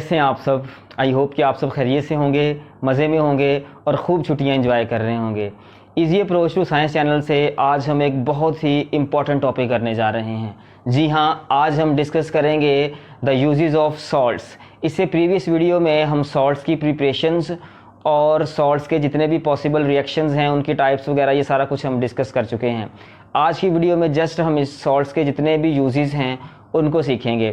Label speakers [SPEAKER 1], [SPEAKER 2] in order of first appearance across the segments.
[SPEAKER 1] कैसे हैं आप सब। आई होप कि आप सब खैरियत से होंगे, मज़े में होंगे और ख़ूब छुट्टियां एंजॉय कर रहे होंगे। Easy approach to science channel से आज हम एक बहुत ही इम्पॉर्टेंट टॉपिक करने जा रहे हैं। जी हाँ, आज हम डिस्कस करेंगे द यूजेस ऑफ सॉल्ट्स। इससे प्रीवियस वीडियो में हम सॉल्ट्स की प्रिपरेशंस और सॉल्ट्स के जितने भी पॉसिबल रिएक्शंस हैं, उनकी टाइप्स वगैरह, ये सारा कुछ हम डिस्कस कर चुके हैं। आज की वीडियो में जस्ट हम इस सॉल्ट्स के जितने भी यूजेस हैं उनको सीखेंगे।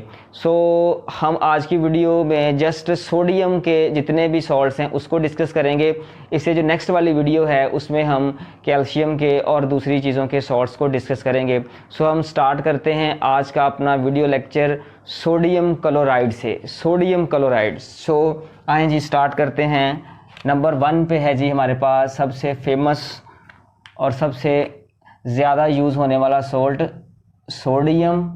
[SPEAKER 1] हम आज की वीडियो में जस्ट सोडियम के जितने भी सॉल्ट्स हैं उसको डिस्कस करेंगे। इससे जो नेक्स्ट वाली वीडियो है उसमें हम कैल्शियम के और दूसरी चीज़ों के सॉल्ट्स को डिस्कस करेंगे। हम स्टार्ट करते हैं आज का अपना वीडियो लेक्चर सोडियम क्लोराइड से। Sodium chloride. आएँ जी, स्टार्ट करते हैं। नंबर 1 पे है जी हमारे पास सबसे फेमस और सबसे ज़्यादा यूज़ होने वाला सॉल्ट सोडियम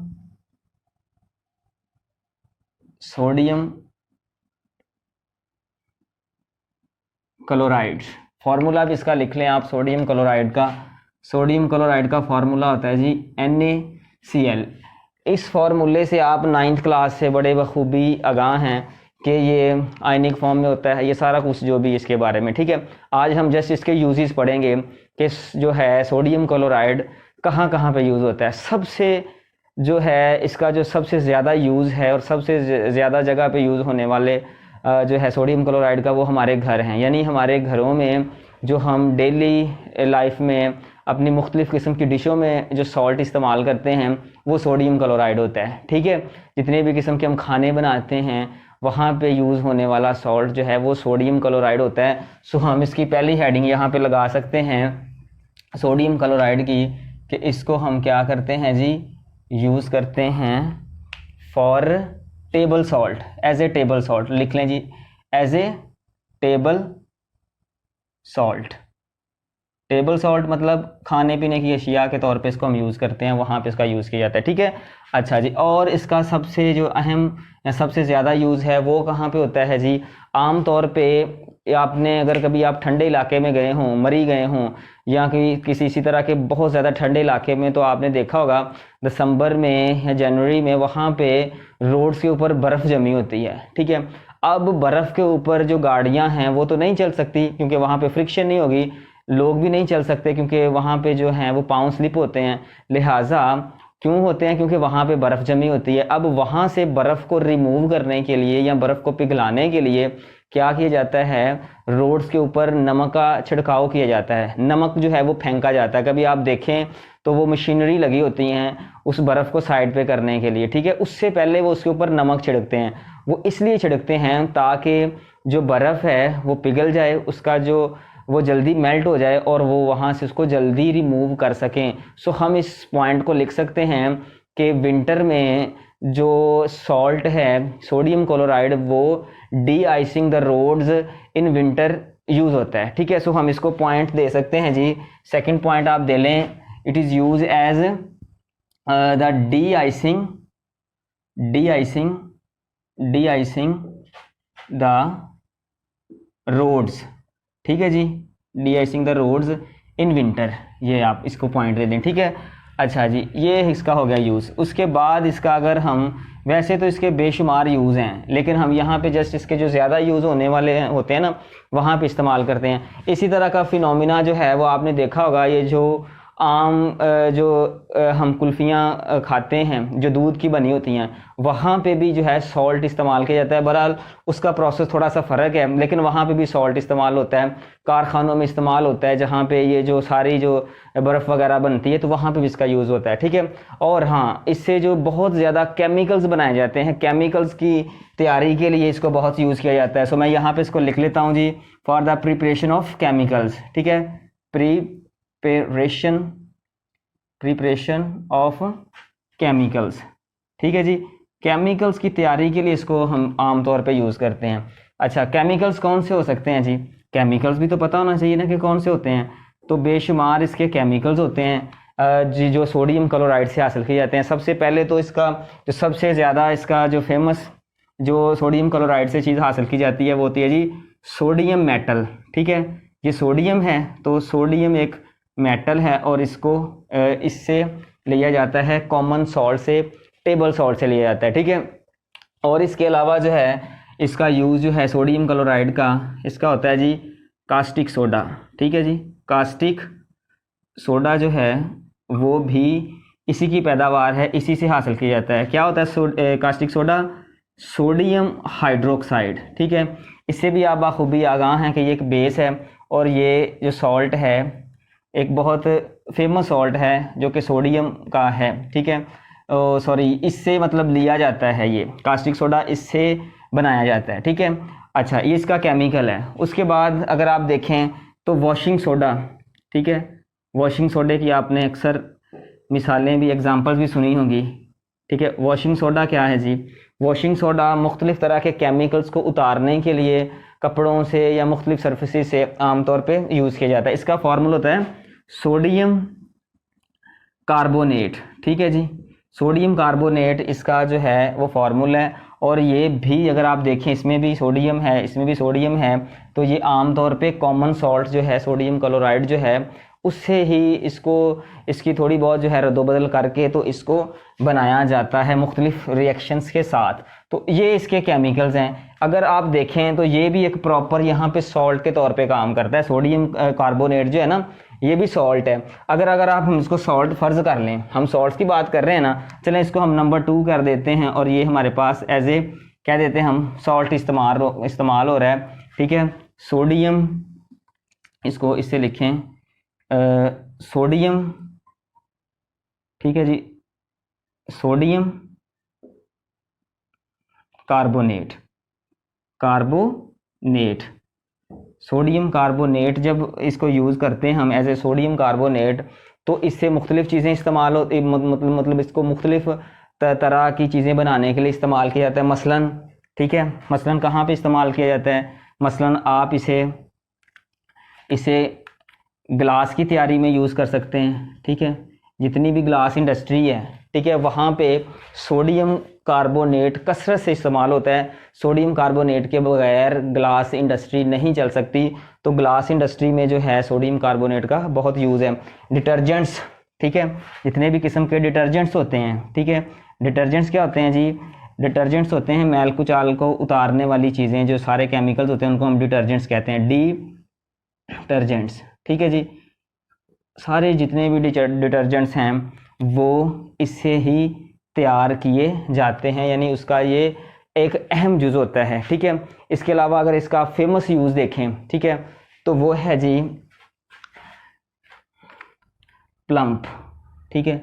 [SPEAKER 1] क्लोराइड। फार्मूला भी इसका लिख लें आप। सोडियम क्लोराइड का फार्मूला होता है जी NaCl। इस फार्मूले से आप 9th क्लास से बड़े बखूबी आगाह हैं कि ये आयनिक फॉर्म में होता है, ये सारा कुछ जो भी इसके बारे में। ठीक है, आज हम जस्ट इसके यूजेस पढ़ेंगे कि जो है सोडियम क्लोराइड कहाँ कहाँ पे यूज़ होता है। सबसे जो है इसका जो सबसे ज़्यादा यूज़ है और सबसे ज़्यादा जगह पे यूज़ होने वाले जो है सोडियम क्लोराइड का, वो हमारे घर हैं। यानी हमारे घरों में जो हम डेली लाइफ में अपनी मुख्तलिफ़ किस्म की डिशों में जो सॉल्ट इस्तेमाल करते हैं वो सोडियम क्लोराइड होता है। ठीक है, जितने भी किस्म के हम खाने बनाते हैं वहाँ पे यूज़ होने वाला सॉल्ट जो है वो सोडियम क्लोराइड होता है। हम इसकी पहली हेडिंग यहाँ पे लगा सकते हैं सोडियम क्लोराइड की, कि इसको हम क्या करते हैं जी, यूज़ करते हैं for table salt, as a table salt. लिख लें जी, as a table salt. Table salt मतलब खाने पीने की अशिया के तौर पे इसको हम यूज़ करते हैं, वहाँ पे इसका यूज़ किया जाता है। ठीक है, अच्छा जी। और इसका सबसे जो अहम या सबसे ज़्यादा यूज़ है वो कहाँ पे होता है जी, आम तौर पे आपने अगर कभी आप ठंडे इलाके में गए हों, मरी गए हों, या किसी इसी तरह के बहुत ज़्यादा ठंडे इलाके में, तो आपने देखा होगा दिसंबर में या जनवरी में वहाँ पे रोड्स के ऊपर बर्फ़ जमी होती है। ठीक है, अब बर्फ़ के ऊपर जो गाड़ियाँ हैं वो तो नहीं चल सकती क्योंकि वहाँ पे फ्रिक्शन नहीं होगी, लोग भी नहीं चल सकते क्योंकि वहाँ पे जो हैं वो पाँव स्लिप होते हैं। लिहाजा क्यों होते हैं, क्योंकि वहाँ पे बर्फ़ जमी होती है। अब वहाँ से बर्फ़ को रिमूव करने के लिए या बर्फ़ को पिघलाने के लिए क्या किया जाता है, रोड्स के ऊपर नमक का छिड़काव किया जाता है। नमक जो है वो फेंका जाता है। कभी आप देखें तो वो मशीनरी लगी होती हैं उस बर्फ़ को साइड पे करने के लिए। ठीक है, उससे पहले वो उसके ऊपर नमक छिड़कते हैं। वो इसलिए छिड़कते हैं ताकि जो बर्फ़ है वो पिघल जाए, उसका जो वो जल्दी मेल्ट हो जाए और वो वहाँ से उसको जल्दी रिमूव कर सकें। हम इस पॉइंट को लिख सकते हैं कि विंटर में जो सॉल्ट है सोडियम क्लोराइड वो D icing the roads in winter use होता है। ठीक है, हम इसको पॉइंट दे सकते हैं जी। सेकंड पॉइंट आप दे लें, it is use as the D icing the roads. ठीक है जी, D icing the roads in winter, ये आप इसको पॉइंट दे दें। ठीक है, अच्छा जी, ये इसका हो गया यूज़। उसके बाद इसका अगर हम, वैसे तो इसके बेशुमार यूज़ हैं लेकिन हम यहाँ पे जस्ट इसके जो ज़्यादा यूज़ होने वाले होते हैं ना वहाँ पे इस्तेमाल करते हैं। इसी तरह का फिनोमिना जो है वो आपने देखा होगा, ये जो आम हम कुल्फ़ियाँ खाते हैं जो दूध की बनी होती हैं, वहाँ पे भी जो है सॉल्ट इस्तेमाल किया जाता है। बहरहाल उसका प्रोसेस थोड़ा सा फ़र्क है लेकिन वहाँ पे भी सॉल्ट इस्तेमाल होता है। कारखानों में इस्तेमाल होता है जहाँ पे ये जो सारी जो बर्फ़ वगैरह बनती है, तो वहाँ पे भी इसका यूज़ होता है। ठीक है, और हाँ, इससे जो बहुत ज़्यादा केमिकल्स बनाए जाते हैं, केमिकल्स की तैयारी के लिए इसको बहुत यूज़ किया जाता है। मैं यहाँ पर इसको लिख लेता हूँ जी, for the preparation of chemicals. ठीक है, प्रिपरेशन ऑफ केमिकल्स। ठीक है जी, केमिकल्स की तैयारी के लिए इसको हम आम तौर पे यूज़ करते हैं। अच्छा, केमिकल्स कौन से हो सकते हैं जी, केमिकल्स भी तो पता होना चाहिए ना कि कौन से होते हैं। तो बेशुमार इसके केमिकल्स होते हैं जी जो सोडियम क्लोराइड से हासिल किए जाते हैं। सबसे पहले तो इसका जो सबसे ज़्यादा इसका जो फेमस जो सोडियम क्लोराइड से चीज़ हासिल की जाती है वो होती है जी सोडियम मेटल। ठीक है, ये सोडियम है तो सोडियम एक मेटल है और इसको इससे लिया जाता है कॉमन सॉल्ट से, टेबल सॉल्ट से लिया जाता है। ठीक है, और इसके अलावा जो है इसका यूज़ जो है सोडियम क्लोराइड का, इसका होता है जी कास्टिक सोडा। ठीक है जी, कास्टिक सोडा जो है वो भी इसी की पैदावार है, इसी से हासिल किया जाता है। क्या होता है कास्टिक सोडा? Sodium hydroxide. ठीक है, इससे भी आप बाखूबी आगाह हैं कि ये एक बेस है और ये जो सॉल्ट है एक बहुत फेमस सॉल्ट है जो कि सोडियम का है। ठीक है, सॉरी, इससे मतलब लिया जाता है, ये कास्टिक सोडा इससे बनाया जाता है। ठीक है, अच्छा, ये इसका केमिकल है। उसके बाद अगर आप देखें तो वॉशिंग सोडा। ठीक है, वॉशिंग सोडे की आपने अक्सर मिसालें भी, एग्जांपल्स भी सुनी होंगी। ठीक है, वॉशिंग सोडा क्या है जी? वॉशिंग सोडा मुख्तलिफ़ तरह के केमिकल्स को उतारने के लिए कपड़ों से या मुख्तलिफ सरफेसेस से आमतौर पे यूज़ किया जाता है। इसका फार्मूला होता है सोडियम कार्बोनेट। ठीक है जी, सोडियम कार्बोनेट इसका जो है वो फार्मूला है। और ये भी अगर आप देखें, इसमें भी सोडियम है, इसमें भी सोडियम है, तो ये आमतौर पे कॉमन सॉल्ट जो है सोडियम क्लोराइड जो है उससे ही इसको, इसकी थोड़ी बहुत जो है रद्दोबदल करके तो इसको बनाया जाता है मुख्तलिफ रिएक्शंस के साथ। तो ये इसके केमिकल्स हैं। अगर आप देखें तो ये भी एक प्रॉपर यहाँ पे सॉल्ट के तौर पे काम करता है। सोडियम कार्बोनेट जो है ना, ये भी सॉल्ट है। अगर आप हम इसको सॉल्ट फ़र्ज़ कर लें, हम सॉल्ट्स की बात कर रहे हैं ना, चलें इसको हम नंबर 2 कर देते हैं और ये हमारे पास एज ए कह देते हैं हम सॉल्ट इस्तेमाल हो रहा है। ठीक है, सोडियम, इसको इससे लिखें सोडियम। ठीक है जी, सोडियम कार्बोनेट, सोडियम कार्बोनेट जब इसको यूज़ करते हैं हम एज ए सोडियम कार्बोनेट, तो इससे मुख्तलिफ़ चीज़ें इस्तेमाल होती, मतलब इसको मुख्तलिफ़ तरह की चीज़ें बनाने के लिए इस्तेमाल किया जाता है। मसलन, ठीक है, मसलन कहाँ पे इस्तेमाल किया जाता है? मसलन आप इसे ग्लास की तैयारी में यूज़ कर सकते हैं। ठीक है, जितनी भी ग्लास इंडस्ट्री है, ठीक है, वहाँ पे सोडियम कार्बोनेट कसरत से इस्तेमाल होता है। सोडियम कार्बोनेट के बगैर ग्लास इंडस्ट्री नहीं चल सकती, तो ग्लास इंडस्ट्री में जो है सोडियम कार्बोनेट का बहुत यूज़ है। डिटर्जेंट्स, ठीक है, जितने भी किस्म के डिटर्जेंट्स होते हैं, ठीक है, डिटर्जेंट्स क्या होते हैं जी? डिटर्जेंट्स होते हैं मैल कुचाल को उतारने वाली चीज़ें, जो सारे केमिकल्स होते हैं उनको हम डिटर्जेंट्स कहते हैं, डिटर्जेंट्स। ठीक है जी, सारे जितने भी डिटर्जेंट्स हैं वो इससे ही तैयार किए जाते हैं, यानी उसका ये एक अहम जुज़ होता है। ठीक है, इसके अलावा अगर इसका फेमस यूज़ देखें, ठीक है, तो वो है जी प्लम्प। ठीक है,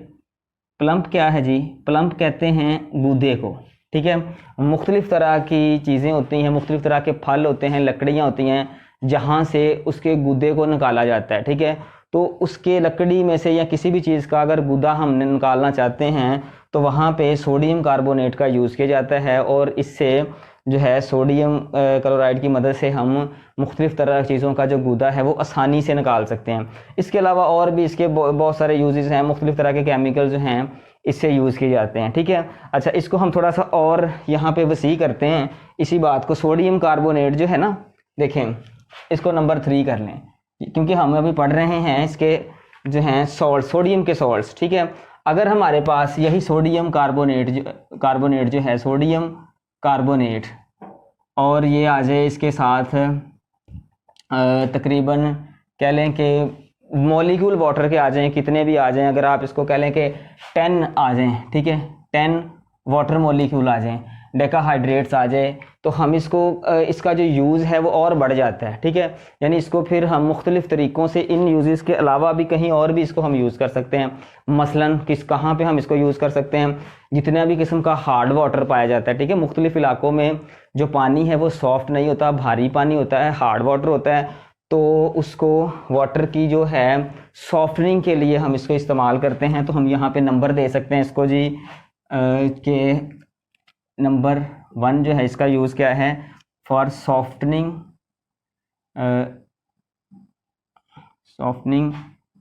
[SPEAKER 1] प्लम्प क्या है जी? प्लम्प कहते हैं गूदे को। ठीक है, मुख्तलिफ़ तरह की चीज़ें होती हैं, मुख्तलिफ़ तरह के फल होते हैं, लकड़ियाँ होती हैं, जहाँ से उसके गूदे को निकाला जाता है। ठीक है, तो उसके लकड़ी में से या किसी भी चीज़ का अगर गूदा हमने निकालना चाहते हैं तो वहाँ पे सोडियम कार्बोनेट का यूज़ किया जाता है, और इससे जो है सोडियम क्लोराइड की मदद से हम मुख्तलिफ़ तरह की चीज़ों का जो गूदा है वो आसानी से निकाल सकते हैं। इसके अलावा और भी इसके बहुत सारे यूजेस हैं, मुख्तलिफ़ तरह के केमिकल जो हैं इससे यूज़ किए जाते हैं। ठीक है, अच्छा, इसको हम थोड़ा सा और यहाँ पे वसी करते हैं इसी बात को। सोडियम कार्बोनेट जो है ना, देखें, इसको नंबर 3 कर लें, क्योंकि हम अभी पढ़ रहे हैं इसके जो हैं सॉल्ट, सोडियम के सॉल्ट्स। ठीक है, अगर हमारे पास यही सोडियम कार्बोनेट जो है, सोडियम कार्बोनेट, और ये आ जाए इसके साथ तकरीबन कह लें कि मॉलिक्यूल वाटर के आ जाएं, कितने भी आ जाएं, अगर आप इसको कह लें कि 10 आ जाएं, ठीक है, 10 वाटर मॉलिक्यूल आ जाएं, डेकाहाइड्रेट्स आ जाए, तो हम इसको इसका जो यूज़ है वो और बढ़ जाता है। ठीक है, यानी इसको फिर हम मुख्तलिफ़ तरीक़ों से, इन यूज़ के अलावा भी कहीं और भी इसको हम यूज़ कर सकते हैं। मसलन कहाँ पे हम इसको यूज़ कर सकते हैं? जितना भी किस्म का हार्ड वाटर पाया जाता है, ठीक है, मुख्तलिफ़ इलाकों में जो पानी है वो सॉफ्ट नहीं होता, भारी पानी होता है, हार्ड वाटर होता है, तो उसको वाटर की जो है सॉफ्टनिंग के लिए हम इसको इस्तेमाल करते हैं। तो हम यहाँ पे नंबर दे सकते हैं इसको जी के नंबर 1 जो है इसका यूज़ क्या है? For softening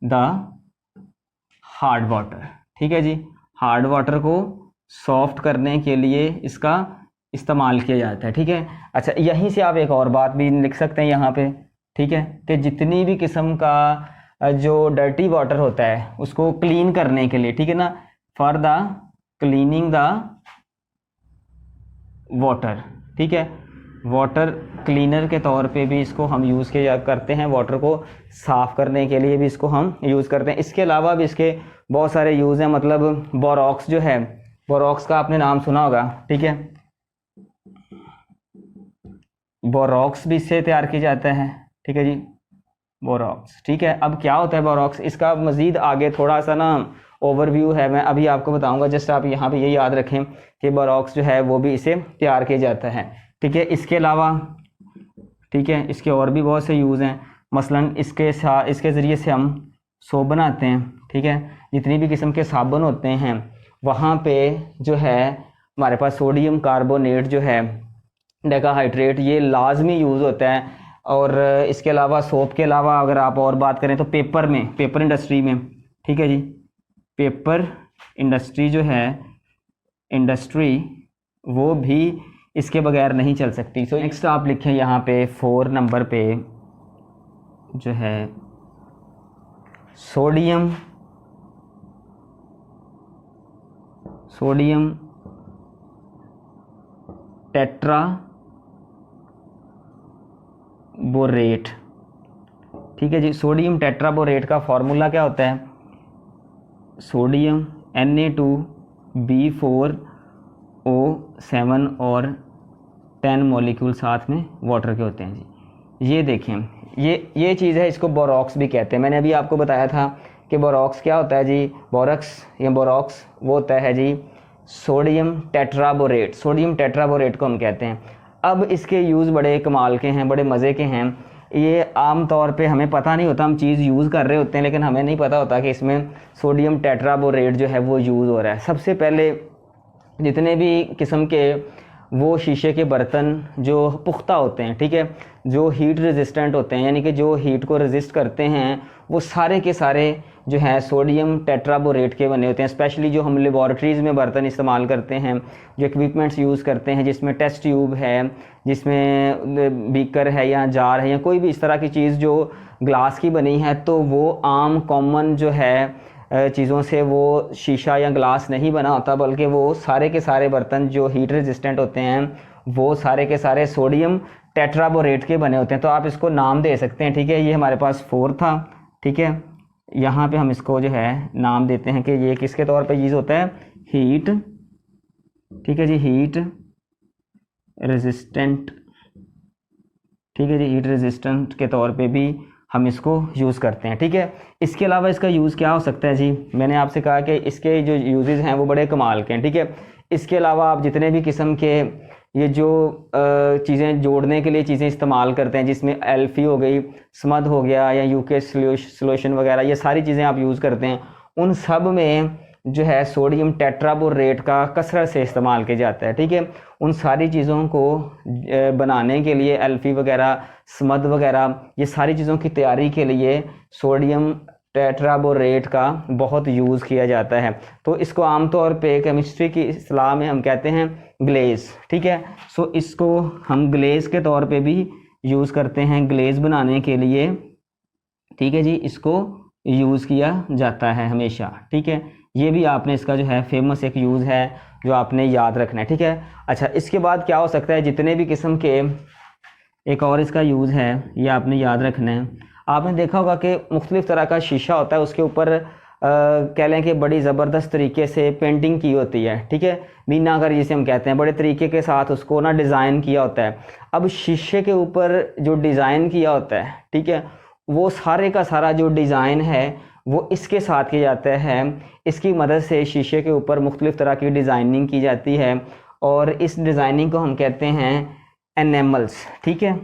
[SPEAKER 1] the hard water. ठीक है जी, हार्ड वाटर को सॉफ्ट करने के लिए इसका इस्तेमाल किया जाता है। ठीक है, अच्छा, यहीं से आप एक और बात भी लिख सकते हैं यहाँ पे, ठीक है, कि जितनी भी किस्म का जो डर्टी वाटर होता है उसको क्लीन करने के लिए, ठीक है ना, for the cleaning the water, ठीक है, वाटर क्लीनर के तौर पे भी इसको हम यूज़ किया करते हैं, वाटर को साफ़ करने के लिए भी इसको हम यूज़ करते हैं। इसके अलावा भी इसके बहुत सारे यूज़ हैं, मतलब बोरॉक्स जो है, बोरॉक्स का आपने नाम सुना होगा, ठीक है, बोरॉक्स भी इससे तैयार किया जाता है, ठीक है जी, बोरॉक्स, ठीक है। अब क्या होता है बोरॉक्स, इसका मज़ीद आगे थोड़ा सा ना ओवरव्यू है, मैं अभी आपको बताऊंगा, जस्ट आप यहाँ पे ये याद रखें कि बोरॉक्स जो है वो भी इसे तैयार किया जाता है, ठीक है। इसके अलावा, ठीक है, इसके और भी बहुत से यूज़ हैं, मसलन इसके ज़रिए से हम सोप बनाते हैं, ठीक है। जितनी भी किस्म के साबुन होते हैं वहाँ पे जो है हमारे पास सोडियम कार्बोनेट जो है, डेकाहाइड्रेट, ये लाजमी यूज़ होता है। और इसके अलावा सोप के अलावा अगर आप और बात करें तो पेपर में, पेपर इंडस्ट्री में, ठीक है जी, पेपर इंडस्ट्री जो है, इंडस्ट्री वो भी इसके बगैर नहीं चल सकती। सो नेक्स्ट आप लिखें यहाँ पे 4 नंबर पे जो है सोडियम टेट्रा बोरेट, ठीक है जी। सोडियम टेट्राबोरेट का फॉर्मूला क्या होता है, सोडियम Na2B4O7 और 10 मॉलिक्यूल साथ में वाटर के होते हैं जी। ये देखें, ये चीज़ है, इसको बोरॉक्स भी कहते हैं। मैंने अभी आपको बताया था कि बोरॉक्स क्या होता है जी, बोरॉक्स या बोरॉक्स वो होता है जी सोडियम टेट्राबोरेट, सोडियम टेट्राबोरेट को हम कहते हैं। अब इसके यूज़ बड़े कमाल के हैं, बड़े मज़े के हैं। ये आम तौर पे हमें पता नहीं होता, हम चीज़ यूज़ कर रहे होते हैं लेकिन हमें नहीं पता होता कि इसमें सोडियम टेट्राबोरेट जो है वो यूज़ हो रहा है। सबसे पहले जितने भी किस्म के वो शीशे के बर्तन जो पुख्ता होते हैं, ठीक है, जो हीट रेजिस्टेंट होते हैं, यानी कि जो हीट को रेजिस्ट करते हैं, वो सारे के सारे जो है सोडियम टेट्राबोरेट के बने होते हैं। स्पेशली जो हम लेबॉरेटरीज़ में बर्तन इस्तेमाल करते हैं, जो इक्विपमेंट्स यूज़ करते हैं, जिसमें टेस्ट ट्यूब है, जिसमें बीकर है या जार है या कोई भी इस तरह की चीज़ जो ग्लास की बनी है, तो वो आम कॉमन जो है चीज़ों से वो शीशा या ग्लास नहीं बना होता, बल्कि वो सारे के सारे बर्तन जो हीट रेजिस्टेंट होते हैं वो सारे के सारे सोडियम टेट्राबोरेट के बने होते हैं। तो आप इसको नाम दे सकते हैं, ठीक है। ये हमारे पास 4 था, ठीक है, यहाँ पे हम इसको जो है नाम देते हैं कि ये किसके तौर पे यूज़ होता है, हीट, ठीक है जी, हीट रेजिस्टेंट, ठीक है जी, हीट रेजिस्टेंट के तौर पे भी हम इसको यूज़ करते हैं, ठीक है। इसके अलावा इसका यूज़ क्या हो सकता है जी, मैंने आपसे कहा कि इसके जो यूजेस हैं वो बड़े कमाल के हैं, ठीक है। इसके अलावा आप जितने भी किस्म के ये जो चीज़ें जोड़ने के लिए चीज़ें इस्तेमाल करते हैं, जिसमें एल्फी हो गई, स्मद हो गया या यूके सोल्यूशन वगैरह, ये सारी चीज़ें आप यूज़ करते हैं, उन सब में जो है सोडियम टेट्राबोरेट का कसरत से इस्तेमाल किया जाता है, ठीक है। उन सारी चीज़ों को बनाने के लिए एल्फी वगैरह, स्मद वगैरह, ये सारी चीज़ों की तैयारी के लिए सोडियम टेट्राबोरेट का बहुत यूज़ किया जाता है। तो इसको आमतौर पे केमिस्ट्री की इस्तिलाह में हम कहते हैं ग्लेज़, ठीक है। सो इसको हम ग्लेज़ के तौर पे भी यूज़ करते हैं, ग्लेज़ बनाने के लिए, ठीक है जी, इसको यूज़ किया जाता है हमेशा, ठीक है। ये भी आपने इसका जो है फेमस एक यूज़ है जो आपने याद रखना है, ठीक है। अच्छा, इसके बाद क्या हो सकता है, जितने भी किस्म के एक और इसका यूज़ है ये आपने याद रखना है। आपने देखा होगा कि मुख्तलिफ़ तरह का शीशा होता है, उसके ऊपर कह लें कि बड़ी ज़बरदस्त तरीके से पेंटिंग की होती है, ठीक है, मीनाकारी जिसे हम कहते हैं, बड़े तरीके के साथ उसको ना डिज़ाइन किया होता है। अब शीशे के ऊपर जो डिज़ाइन किया होता है, ठीक है, वो सारे का सारा जो डिज़ाइन है वो इसके साथ किया जाता है। इसकी मदद से शीशे के ऊपर मुख्तलिफ़ तरह की डिज़ाइनिंग की जाती है और इस डिज़ाइनिंग को हम कहते हैं एनेमल्स, ठीक है।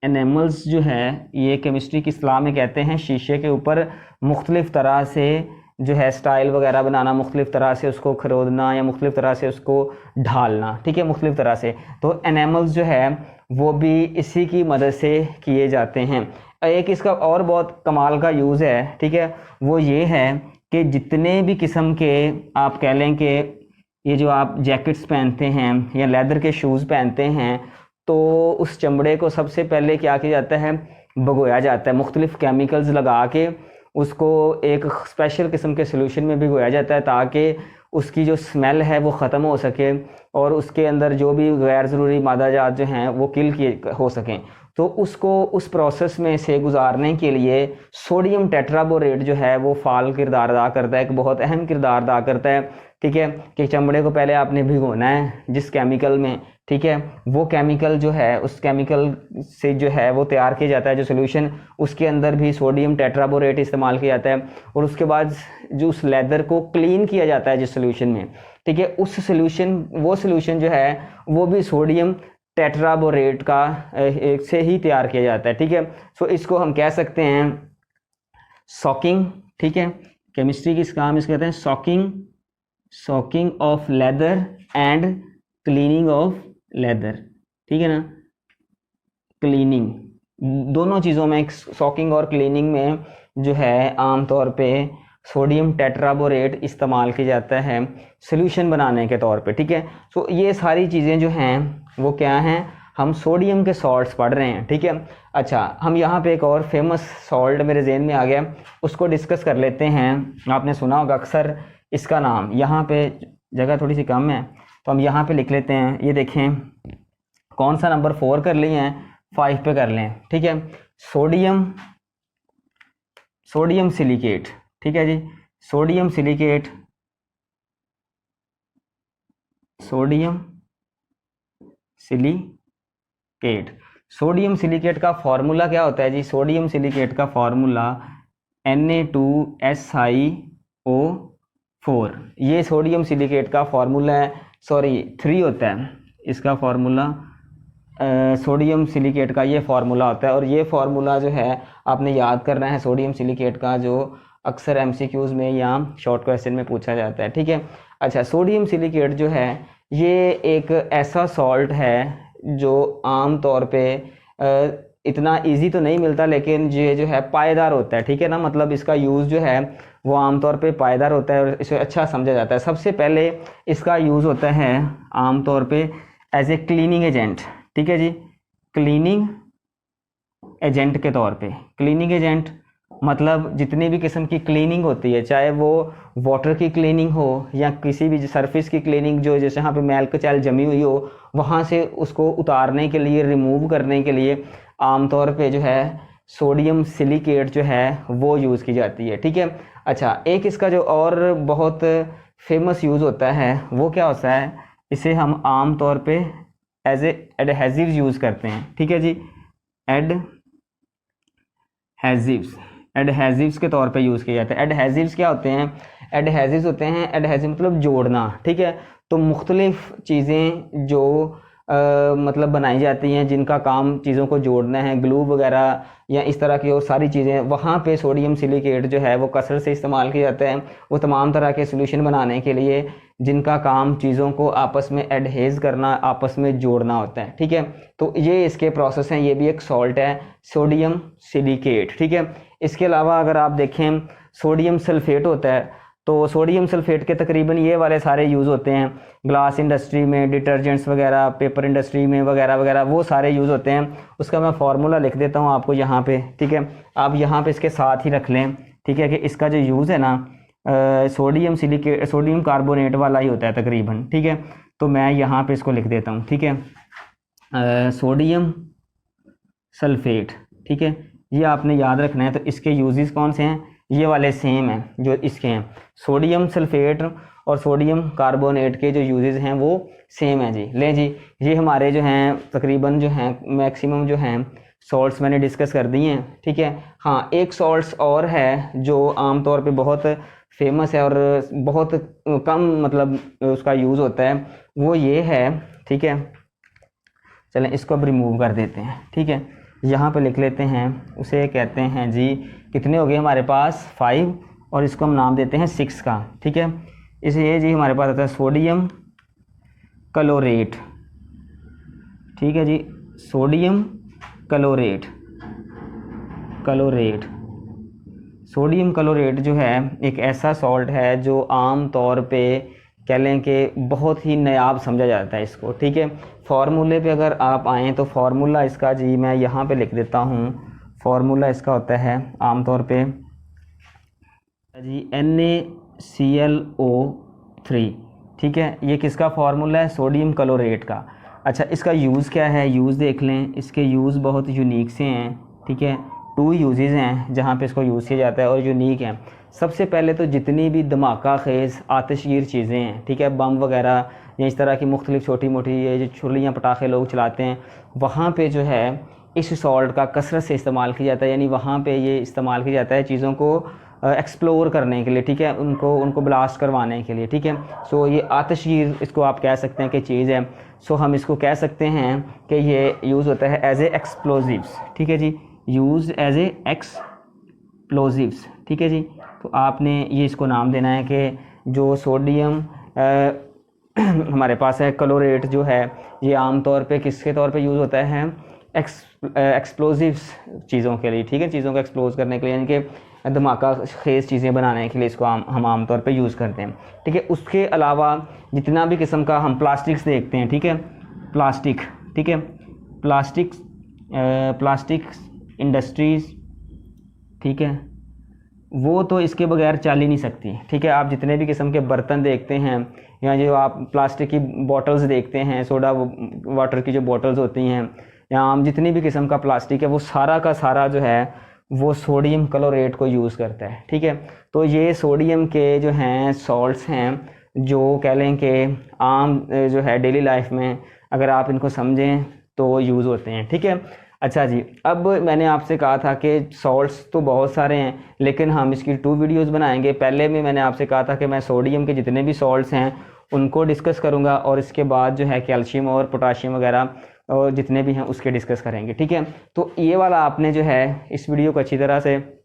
[SPEAKER 1] एनेमल्स जो है ये केमिस्ट्री की इस्तिलाह में कहते हैं शीशे के ऊपर मुख्तलिफ़ तरह से जो है स्टाइल वगैरह बनाना, मुख्तलिफ़ तरह से उसको खरोदना या मुख्तलिफ़ तरह से उसको ढालना, ठीक है, मुख्तलिफ़ तरह से। तो एनेमल्स जो है वो भी इसी की मदद से किए जाते हैं। एक इसका और बहुत कमाल का यूज़ है, ठीक है, वो ये है कि जितने भी किस्म के आप कह लें कि ये जो आप जैकेट्स पहनते हैं या लेदर के शूज़ पहनते हैं, तो उस चमड़े को सबसे पहले क्या किया जाता है, भिगोया जाता है, मुख्तलिफ़ केमिकल्स लगा के उसको एक स्पेशल किस्म के सोल्यूशन में भिगोया जाता है ताकि उसकी जो स्मेल है वो ख़त्म हो सके और उसके अंदर जो भी गैर ज़रूरी मादाजात जो हैं वो किल किए हो सकें। तो उसको उस प्रोसेस में से गुजारने के लिए सोडियम टेट्राबोरेट जो है वो फ़ाल किरदार अदा करता है, एक बहुत अहम किरदार अदा करता है। ठीक है, कि चमड़े को पहले आपने भिगोना है जिस केमिकल में, ठीक है, वो केमिकल जो है उस केमिकल से जो है वो तैयार किया जाता है जो सोल्यूशन, उसके अंदर भी सोडियम टेट्राबोरेट इस्तेमाल किया जाता है। और उसके बाद जो उस लेदर को क्लीन किया जाता है जिस सोल्यूशन में, ठीक है, उस सोल्यूशन वो सोल्यूशन जो है वो भी सोडियम टेट्राबोरेट का से ही तैयार किया जाता है। ठीक है, सो इसको हम कह सकते हैं सॉकिंग। ठीक है, केमिस्ट्री की काम इसको कहते हैं soaking of leather and cleaning of leather. ठीक है ना, क्लीनिंग, दोनों चीज़ों में सॉकिंग और क्लीनिंग में जो है आमतौर पे सोडियम टेट्राबोरेट इस्तेमाल किया जाता है सोल्यूशन बनाने के तौर पे। ठीक है, सो ये सारी चीज़ें जो हैं वो क्या हैं, हम सोडियम के सॉल्ट्स पढ़ रहे हैं। ठीक है, अच्छा, हम यहाँ पे एक और फेमस सॉल्ट मेरे जहन में आ गया, उसको डिस्कस कर लेते हैं। आपने सुना होगा अक्सर इसका नाम, यहाँ पे जगह थोड़ी सी कम है तो हम यहाँ पे लिख लेते हैं। ये देखें कौन सा नंबर 4 कर लिए हैं, 5 पे कर लें। ठीक है, सोडियम सिलिकेट। ठीक है जी, सोडियम सिलिकेट सोडियम सिलिकेट का फॉर्मूला क्या होता है जी, सोडियम सिलिकेट का फॉर्मूला Na2SiO4। ये सोडियम सिलिकेट का फॉर्मूला है, सॉरी 3 होता है इसका फॉर्मूला, सोडियम सिलिकेट का ये फार्मूला होता है। और ये फार्मूला जो है आपने याद करना है सोडियम सिलिकेट का, जो अक्सर एमसीक्यूज़ में या शॉर्ट क्वेश्चन में पूछा जाता है। ठीक है, अच्छा, सोडियम सिलिकेट जो है ये एक ऐसा सॉल्ट है जो आम तौर पे इतना इजी तो नहीं मिलता, लेकिन ये जो है पायदार होता है। ठीक है ना, मतलब इसका यूज़ जो है वो आमतौर पे पायदार होता है और इसे अच्छा समझा जाता है। सबसे पहले इसका यूज़ होता है आमतौर पे एज ए क्लीनिंग एजेंट। ठीक है जी, क्लीनिंग एजेंट के तौर पे। क्लीनिंग एजेंट मतलब जितनी भी किस्म की क्लीनिंग होती है, चाहे वो वाटर की क्लीनिंग हो या किसी भी सरफेस की क्लीनिंग, जो जैसे यहाँ पे मैल कचैल जमी हुई हो वहाँ से उसको उतारने के लिए, रिमूव करने के लिए आमतौर पे जो है सोडियम सिलिकेट जो है वो यूज़ की जाती है। ठीक है, अच्छा, एक इसका जो और बहुत फेमस यूज़ होता है वो क्या होता है, इसे हम आम तौर पे एज ए एडहेसिव यूज़ करते हैं। ठीक है जी, एडहेसिव्स के तौर पे यूज़ किए जाते हैं। एडहेसिव्स क्या होते हैं, एडहेसिव्स होते हैं, एडहेसिव मतलब जोड़ना। ठीक है, तो मुख्तलिफ चीज़ें जो मतलब बनाई जाती हैं जिनका काम चीज़ों को जोड़ना है, ग्लू वगैरह या इस तरह की और सारी चीज़ें, वहाँ पे सोडियम सिलिकेट जो है वो कसरत से इस्तेमाल किया जाता है। वो तमाम तरह के सोल्यूशन बनाने के लिए जिनका काम चीज़ों को आपस में एडहेज करना, आपस में जोड़ना होता है। ठीक है, तो ये इसके प्रोसेस हैं, ये भी एक सॉल्ट है सोडियम सिलिकेट। ठीक है, इसके अलावा अगर आप देखें सोडियम सल्फेट होता है, तो सोडियम सल्फेट के तकरीबन ये वाले सारे यूज़ होते हैं ग्लास इंडस्ट्री में, डिटर्जेंट्स वगैरह, पेपर इंडस्ट्री में वगैरह वगैरह, वो सारे यूज़ होते हैं। उसका मैं फार्मूला लिख देता हूँ आपको यहाँ पे। ठीक है, आप यहाँ पे इसके साथ ही रख लें। ठीक है, कि इसका जो यूज़ है ना सोडियम सिलिकेट, सोडियम कार्बोनेट वाला ही होता है तकरीबन। ठीक है, तो मैं यहाँ पे इसको लिख देता हूँ। ठीक है, सोडियम सल्फेट। ठीक है, ये आपने याद रखना है। तो इसके यूजेस कौन से हैं, ये वाले सेम हैं जो इसके हैं। सोडियम सल्फेट और सोडियम कार्बोनेट के जो यूजेस हैं वो सेम हैं जी। लें जी, ये हमारे जो हैं तकरीबन जो हैं मैक्सिमम जो हैं सॉल्ट्स मैंने डिस्कस कर दिए हैं। ठीक है, हाँ, एक सॉल्ट्स और है जो आमतौर पे बहुत फेमस है और बहुत कम मतलब उसका यूज़ होता है, वो ये है। ठीक है, चलें इसको अब रिमूव कर देते हैं। ठीक है, यहाँ पे लिख लेते हैं, उसे कहते हैं जी, कितने हो गए हमारे पास 5, और इसको हम नाम देते हैं 6 का। ठीक है, इसे ये जी हमारे पास आता है सोडियम क्लोरेट। ठीक है जी, सोडियम क्लोरेट। सोडियम क्लोरेट जो है एक ऐसा सॉल्ट है जो आम तौर पे कह लें कि बहुत ही नायाब समझा जाता है इसको। ठीक है, फार्मूले पे अगर आप आएँ तो फार्मूला इसका जी मैं यहाँ पे लिख देता हूँ। फार्मूला इसका होता है आमतौर पे जी NaClO 3। ठीक है, ये किसका फार्मूला है? सोडियम क्लोरेट का। अच्छा, इसका यूज़ क्या है? यूज़ देख लें, इसके यूज़ बहुत यूनिक से हैं। ठीक है, 2 यूजेज़ हैं जहाँ पे इसको यूज़ किया जाता है और यूनिक हैं। सबसे पहले तो जितनी भी धमाका खेज़ आतिशगीर चीज़ें हैं, ठीक है, बम वगैरह या इस तरह की मुख्तलिफ छोटी मोटी ये जो छुरियाँ पटाखे लोग चलाते हैं, वहाँ पे जो है इस सॉल्ट का कसरत से इस्तेमाल किया जाता है। यानी वहाँ पे ये इस्तेमाल किया जाता है चीज़ों को एक्सप्लोर करने के लिए, ठीक है, उनको ब्लास्ट करवाने के लिए। ठीक है, सो ये आतिशगीर इसको आप कह सकते हैं कि चीज़ है। सो हम इसको कह सकते हैं कि ये यूज़ होता है एज ए एक्सप्लोजिव्स। ठीक है जी, यूज़ एज ए एक्सप्लोजिव्स। ठीक है जी, तो आपने ये इसको नाम देना है कि जो सोडियम हमारे पास है क्लोरेट जो है, ये आम तौर पे किसके तौर पे यूज़ होता है? एक्सप्लोजिव्स चीज़ों के लिए। ठीक है, चीज़ों को एक्सप्लोज करने के लिए, यानी कि धमाका खेज़ चीज़ें बनाने के लिए इसको हम आम तौर पे यूज़ करते हैं। ठीक है, उसके अलावा जितना भी किस्म का हम प्लास्टिक्स देखते हैं, ठीक है, प्लास्टिक, ठीक है, प्लास्टिक इंडस्ट्रीज़, ठीक है, वो तो इसके बगैर चल ही नहीं सकती। ठीक है, आप जितने भी किस्म के बर्तन देखते हैं या जो आप प्लास्टिक की बॉटल्स देखते हैं, सोडा वाटर की जो बॉटल्स होती हैं, या आम जितनी भी किस्म का प्लास्टिक है, वो सारा का सारा जो है वो सोडियम क्लोरेट को यूज़ करता है। ठीक है, तो ये सोडियम के जो हैं सॉल्ट्स हैं, जो कह लें कि आम जो है डेली लाइफ में अगर आप इनको समझें तो यूज़ होते हैं। ठीक है, अच्छा जी, अब मैंने आपसे कहा था कि सॉल्ट्स तो बहुत सारे हैं, लेकिन हम इसकी 2 वीडियोस बनाएंगे। पहले में मैंने आपसे कहा था कि मैं सोडियम के जितने भी सॉल्ट्स हैं उनको डिस्कस करूंगा, और इसके बाद जो है कैल्शियम और पोटाशियम वगैरह और जितने भी हैं उसके डिस्कस करेंगे। ठीक है, तो ये वाला आपने जो है इस वीडियो को अच्छी तरह से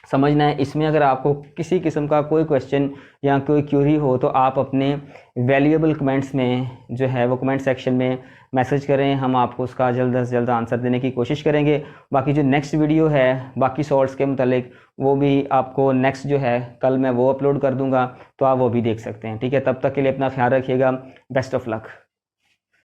[SPEAKER 1] समझना है। इसमें अगर आपको किसी किस्म का कोई क्वेश्चन या कोई क्यूरी हो तो आप अपने वैल्यूएबल कमेंट्स में जो है वो कमेंट सेक्शन में मैसेज करें, हम आपको उसका जल्द से जल्द आंसर देने की कोशिश करेंगे। बाकी जो नेक्स्ट वीडियो है बाकी सॉल्ट्स के मुतालिक, वो भी आपको नेक्स्ट जो है कल मैं वो अपलोड कर दूंगा, तो आप वो भी देख सकते हैं। ठीक है, तब तक के लिए अपना ख्याल रखिएगा। Best of luck.